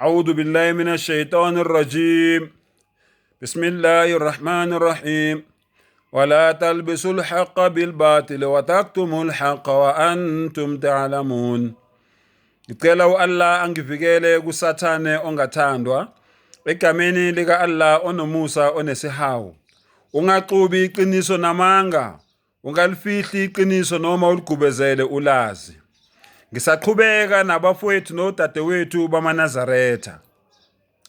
أعوذ بالله من الشيطان الرجيم. بسم الله الرحمن الرحيم. ولا تلبسوا الحق بالباطل وتكتموا الحق وأنتم تعلمون. Ngicela u-Allah angivikele kusathane ongathandwa egameni lika Allah onomusa onesihawu. Ungaxubi iqiniso namanga, ungalifihli iqiniso noma uligubezele ulazi. Ngisaqhubeka nabafowethu nodadewethu bamaNazaretha.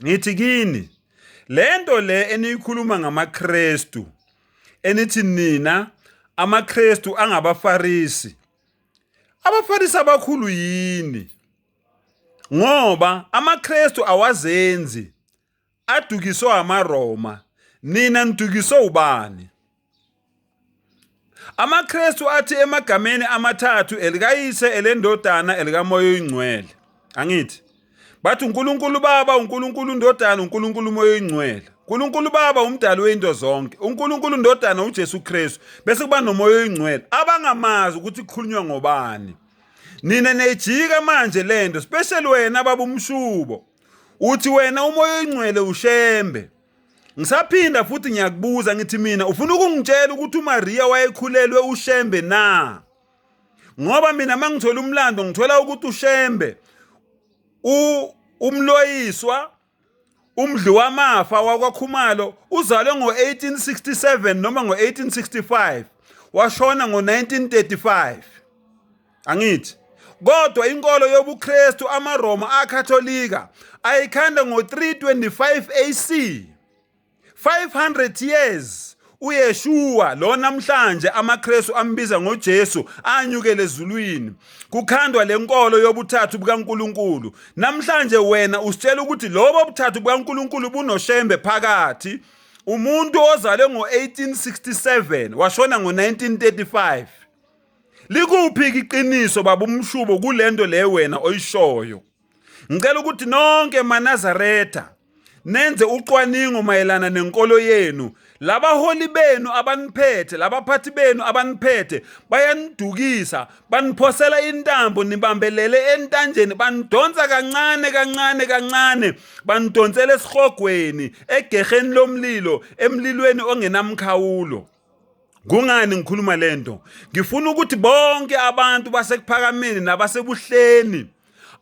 Ngithi kini, lento le eniyikhuluma ngamaKristu, enithi nina amaKristu angabaFarisi. AbaFarisi abakhulu yini? Ngoba amaKristu awazenzi, adukiswa amaRoma. Nina nidukiswa ubani? AmaKristu athi emagameni amathathu elikayise elendodana elikaMoya oyingcwele. Angithi bathi uNkulunkulu Baba, uNkulunkulu Ndodana, uNkulunkulu Moya oyingcwele. uNkulunkulu Baba umdali weinto zonke, uNkulunkulu Ndodana uJesu Kristu, bese kuba noMoya oyingcwele abangamazi ukuthi kukhulunywa ngobani. Nina nejika manje lento, special wena baba umshubo. Uthi wena uMoya oyingcwele ushembe. Ngisaphinda futhi ngiyakubuza ngithi mina ufuna ukungitshela ukuthi uMaria wayekhulelwe ushembe na? Ngoba mina mangithola umlando ngithola ukuthi ushembe umloyiswa umdli wamafa wakwaKhumalo uzalwe ngo1867 noma ngo1865 washona ngo1935. Angithi kodwa inkolo yobuKristu amaRoma akatholika ayikhanda ngo325 AC. 500 years uYeshua lo namhlanje amaKristu ambiza ngoJesu anyukele ezulwini. Kukhandwa lenkolo yobuthathu bukaNkulunkulu. Namhlanje wena usitshela ukuthi lobo buthathu bukaNkulunkulu bunoshembe phakathi. Umuntu ozalwe ngo1867 washona ngo1935. Likuphi iqiniso baba umshubo kulento le wena oyishoyo? Ngicela ukuthi nonke maNazaretha nenze ucwaningo mayelana nenkolo yenu. Labaholi benu abaniphethe, labaphathi benu abaniphethe bayanidukisa, baniphosela intambo nibambelele entanjeni, banidonsa kancane, banidonsela esihogweni, egeheni lomlilo, emlilweni ongenamkhawulo. Kungani ngikhuluma lento? Ngifuna ukuthi bonke abantu basekuphakameni nabasebuhleni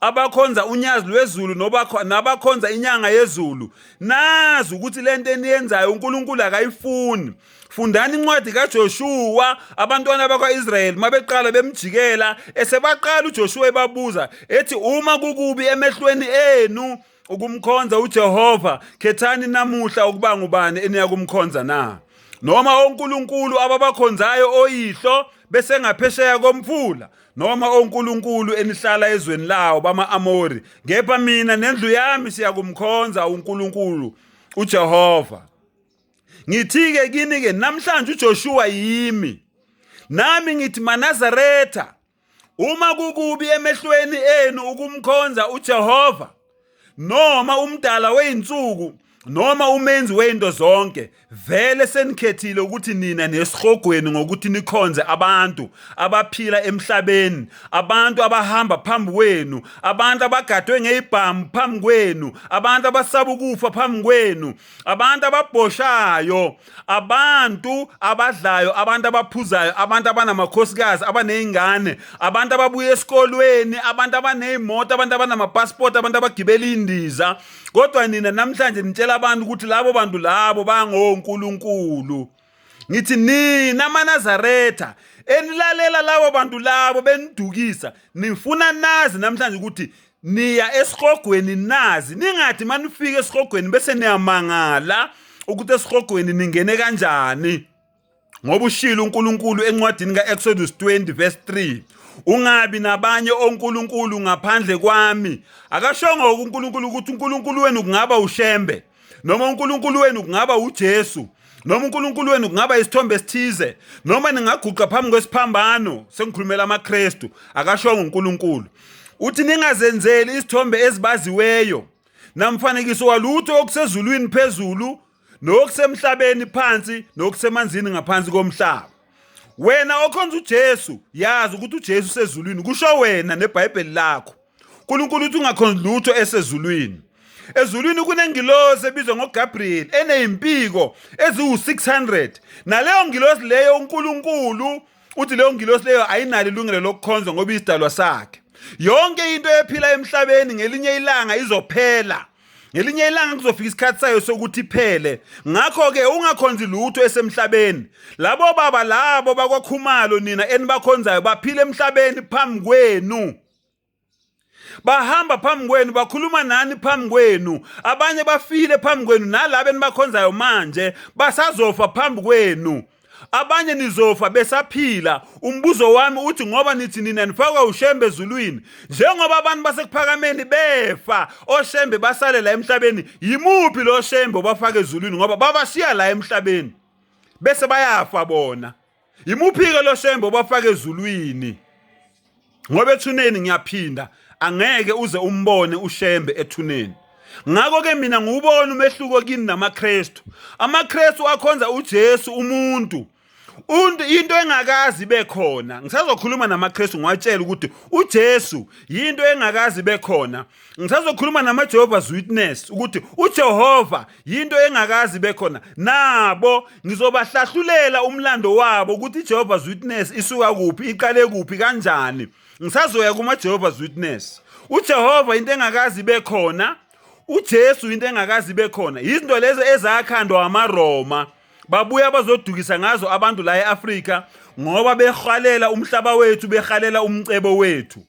abakhonza unyazi lwezulu nabakhonza inyanga yezulu, nazi ukuthi lento eniyenzayo uNkulunkulu akayifuni. Fundani incwadi kaJoshua. Abantwana bakwaIsrayeli mabeqala bemjikela, esebaqala uJoshua ebabuza ethi uma kukubi emehlweni enu ukumkhonza uJehova, khethani namuhla ukuba ngubani eniyakumkhonza na? Noma onkulunkulu ababakhonzayo oyihlo bese ngaphesheya komfula, noma onkulunkulu enihlala ezweni lawo bama-Amori. Kepha mina nendlu yami siyakumkhonza uNkulunkulu uJehova. Ngithi-ke kini-ke namhlanje uJoshua yimi. Nami ngithi maNazaretha, uma kukubi emehlweni enu ukumkhonza uJehova, noma umdala weinsuku, noma umenzi weinto zonke, vele senikhethile ukuthi nina nesihogweni ngokuthi nikhonze abantu abaphila emhlabeni, abantu abahamba phambi kwenu, abantu abagadwe ngezibhamu phambi kwenu, abantu abasaba ukufa phambi kwenu, abantu ababhoshayo, abantu abadlayo, abantu abaphuzayo, abantu abanamakhosikazi, abanezingane, abantu ababuye esikolweni, abantu abanezimoto, abantu abanamapassport, abantu abagibela indiza. Kodwa nina namhlanje nitshela abantu ukuthi labo bantu labo bangonkulunkulu. Ngithi nina maNazaretha enilalela labo bantu labo benidukisa, nifuna nazi namhlanje ukuthi niya esihogweni nazi. Ningathi manifika esihogweni bese niyamangala ukuthi esihogweni ningene kanjani. Ngoba ushilo uNkulunkulu encwadini kaExodus 20 verse 3, ungabi nabanye onkulunkulu ngaphandle kwami. Akashongo uNkulunkulu ukuthi uNkulunkulu wenu kungaba ushembe, noma uNkulunkulu wenu kungaba uJesu, noma uNkulunkulu wenu kungaba isithombe esithize, noma ningaguqa phambi kwesiphambano. Sengikhulumela amaKristu. Akashongo uNkulunkulu. Uthi ningazenzeli isithombe ezibaziweyo namfanekiso walutho okusezulwini phezulu, nokusemhlabeni phansi, nokusemanzini ngaphansi komhlaba. Wena okhonza uJesu, yazi ukuthi uJesu usezulwini. Kusho wena neBhayibheli lakho. uNkulunkulu uthi ungakhonzi lutho esezulwini. Ezulwini kunengilosi ebizwa ngoGabriel enezimpiko eziwu600. Naleyo ngilosi leyo uNkulunkulu uthi leyo ngilosi leyo ayinalo ilungelo lokukhonzwa ngoba isidalwa sakhe. Yonke into ephila emhlabeni ngelinye ilanga izophela. Ngelinye ilanga kuzofika isikhathi sayo sokuthi iphele. Ngakho ke ungakhonzi lutho esemhlabeni. Labo baba labo bakwaKhumalo nina enibakhonzayo baphila emhlabeni phambi kwenu. Bahamba phambi kwenu, bakhuluma nani phambi kwenu, abanye bafile phambi kwenu, nalabo enibakhonzayo manje basazofa phambi kwenu. Abanye nizofa besaphila. Umbuzo wami uthi ngoba nithi nina nifakwa ushembe ezulwini, njengoba abantu basekuphakameni befa, oshembe basale la emhlabeni, yimuphi lo shembe obafaka ezulwini ngoba babashiya la emhlabeni bese bayafa bona? Yimuphi ke lo shembe obafaka ezulwini? Ngoba ethuneni ngiyaphinda, angeke uze umbone ushembe ethuneni. Ngakho ke mina ngubona umehluko kini namaKristu. AmaKristu akhonza uJesu umuntu. Into engakazi bekhona. Ngisazokhuluma namaKristu ngiwatshela ukuthi uJesu into engakazi bekhona. Ngisazokhuluma namaJehovah's Witness ukuthi uJehova into engakazi bekhona. Nabo ngizobahlahlulela umlando wabo ukuthi iJehovah's Witness isuka kuphi, iqale kuphi, kanjani. Ngisazoya kumaJehovah's Witness. uJehova into engakazi bekhona. uJesu into engakazi bekhona. Izinto lezi ezakhandwa amaRoma. Babuya bazodukisa ngazo abantu la eAfrika ngoba behalela umhlaba wethu, behalela umcebo wethu.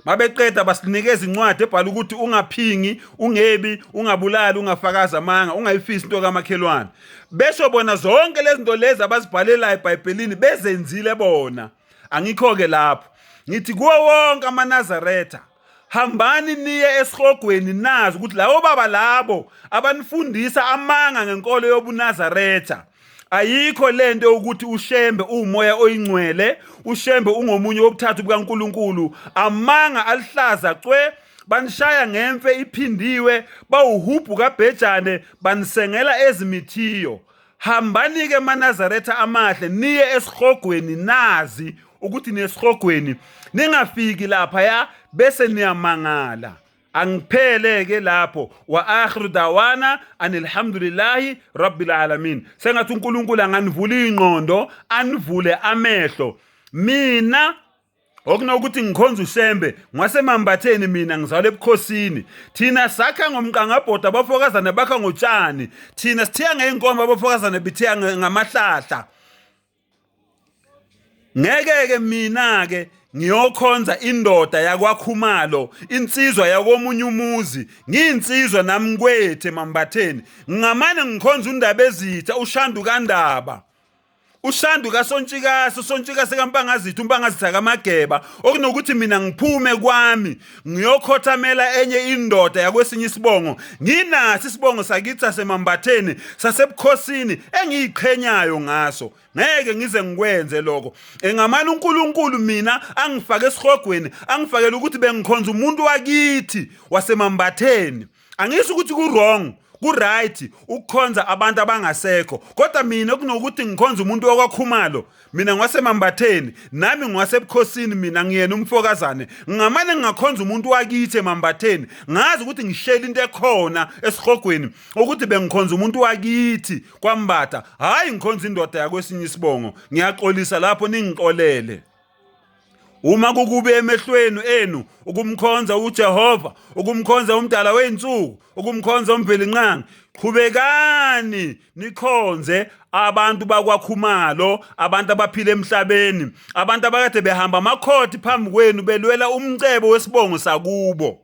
Mabeqeda basinikeza incwadi ebhala ukuthi ungaphingi, ungebi, ungabulali, ungafakaza amanga, ungayifisi into kamakhelwane. Besho bona zonke lezi zinto lezi abazibhalela eBhayibhelini bezenzile bona. Angikho ke lapho. Ngithi kuwo wonke amaNazaretha, hambani niye esihogweni nazi ukuthi lawo baba labo abanifundisa amanga ngenkolo yobuNazaretha. Ayikho lento ukuthi ushembe umoya oyingcwele, ushembe ungomunye wobuthathu bukaNkulunkulu. Amanga alihlaza cwe, banishaya ngemfe iphindiwe, bawuhubhu kaBhejane, banisengela ezimithiyo. Hambani ke amaNazaretha amahle niye esihogweni nazi ukuthi nesihogweni ningafiki lapha ya bese niyamangala. Angiphele ke lapho. Wa akhiru dawana anilhamdulillahi rabbil alamin. Sengathi uNkulunkulu anganivula ingqondo, anivule amehlo. Mina okunokuthi ngikhonza ushembe ngwasemambatheni, mina ngizalwe ebukhosini. Thina sakha ngomqangabhoda abafokazana bakha ngotshani. Thina sithiya ngeenkomo abafokazana bithiya ngamahlahla. Ngeke ke mina ke ngiyokhonza indoda yakwaKhumalo, insizwa yakomunye umuzi, ngiyinsizwa nami kwethe mambatheni. Ngingamane ngikhonza undaba ezitha, uShandu kaNdaba, uShandu kaSontshikasi, uSontshikasi kaMpangazitha, uMpangazitha kaMageba. Okunokuthi mina ngiphume kwami ngiyokhothamela enye indoda yakwesinye isibongo. Nginasi isibongo sakithi sasemambatheni, sasebukhosini engiyiqhenyayo ngaso. Ngeke ngize ngikwenze lokho. Engamani uNkulunkulu mina angifake esihogweni, angifakele ukuthi bengikhonza umuntu wakithi wasemambatheni. Angisho ukuthi ku wrong, ku right ukukhonza abantu abangasekho, kodwa mina kunokuthi ngikhonza umuntu wakwaKhumalo, mina ngwasemambatheni, nami ngwasebukhosini, mina ngiyena umfokazane. Ngingamane ngingakhonza umuntu wakithi emambatheni, ngazi ukuthi ngishela into ekhona esihogweni ukuthi bengikhonza umuntu wakithi kwaMbatha, hayi ngikhonza indoda yakwesinye isibongo. Ngiyaxolisa lapho ningixolele. Uma kukube emehlweni enu ukumkhonza uJehova, ukumkhonza umdala weinsuku, ukumkhonza uMvelinqangi, qhubekani nikhonze abantu bakwaKhumalo, abantu abaphila emhlabeni, abantu abakade behamba amakhothi phambi kwenu belwela umcebo wesibongo sakubo.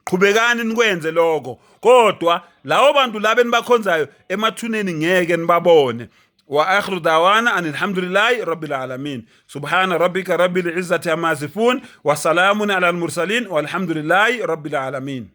Qhubekani nikwenze lokho. Kodwa lawo bantu laba enibakhonzayo emathuneni ngeke nibabone. Wa akhiru dawana anilhamdulillahi rabbil alamin. Subhana rabbika rabbil izzati amma yasifun wa salamun ala al mursalin walhamdulillahi rabbil alamin.